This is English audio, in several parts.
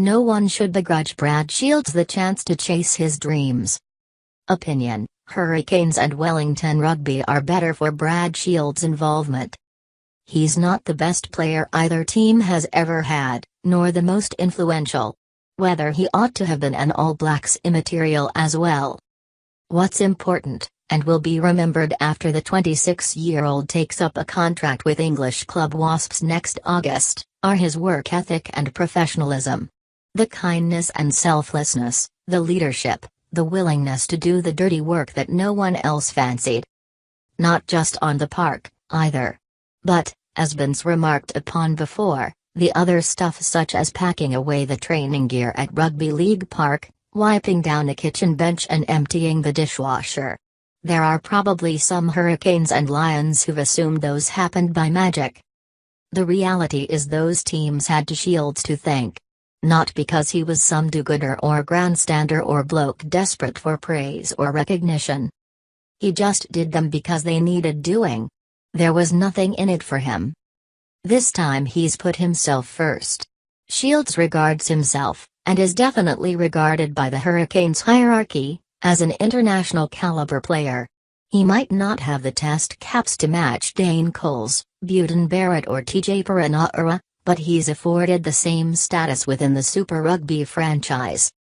No one should begrudge Brad Shields the chance to chase his dreams. Opinion: Hurricanes and Wellington Rugby are better for Brad Shields' involvement. He's not the best player either team has ever had, nor the most influential. Whether he ought to have been an All Blacks immaterial as well. What's important, and will be remembered after the 26-year-old takes up a contract with English club Wasps next August, are his work ethic and professionalism. The kindness and selflessness, the leadership, the willingness to do the dirty work that no one else fancied. Not just on the park, either. But, as Ben's remarked upon before, the other stuff such as packing away the training gear at Rugby League Park, wiping down a kitchen bench and emptying the dishwasher. There are probably some Hurricanes and Lions who've assumed those happened by magic. The reality is those teams had to Shields to thank. Not because he was some do-gooder or grandstander or bloke desperate for praise or recognition. He just did them because they needed doing. There was nothing in it for him. This time he's put himself first. Shields regards himself, and is definitely regarded by the Hurricanes hierarchy, as an international caliber player. He might not have the test caps to match Dane Coles, Beauden Barrett or TJ Perenara, but he's afforded the same status within the Super Rugby franchise.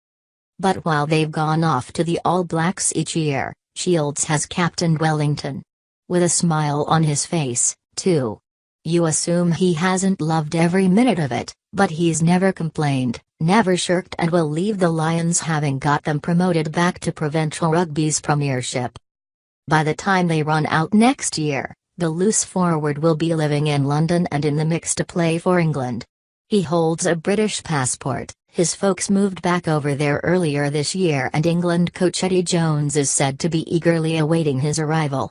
But while they've gone off to the All Blacks each year, Shields has captained Wellington. With a smile on his face, too. You assume he hasn't loved every minute of it, but he's never complained, never shirked, and will leave the Lions having got them promoted back to provincial rugby's premiership. By the time they run out next year, the loose forward will be living in London and in the mix to play for England. He holds a British passport, his folks moved back over there earlier this year, and England coach Eddie Jones is said to be eagerly awaiting his arrival.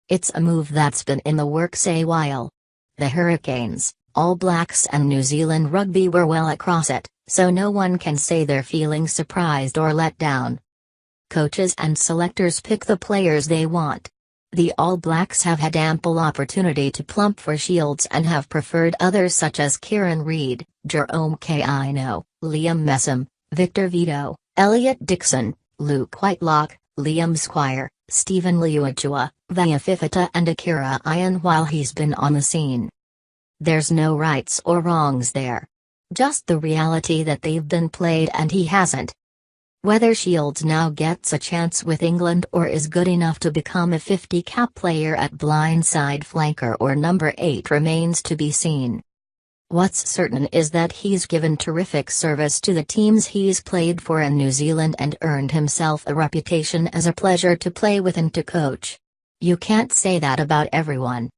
It's a move that's been in the works a while. The Hurricanes, All Blacks and New Zealand Rugby were well across it, so no one can say they're feeling surprised or let down. Coaches and selectors pick the players they want. The All Blacks have had ample opportunity to plump for Shields and have preferred others such as Kieran Reid, Jerome Kaino, Liam Messam, Victor Vito, Elliot Dixon, Luke Whitelock, Liam Squire, Stephen Liuachua, Vaya Fifita and Akira Ian while he's been on the scene. There's no rights or wrongs there. Just the reality that they've been played and he hasn't. Whether Shields now gets a chance with England or is good enough to become a 50-cap player at blindside flanker or number 8 remains to be seen. What's certain is that he's given terrific service to the teams he's played for in New Zealand and earned himself a reputation as a pleasure to play with and to coach. You can't say that about everyone.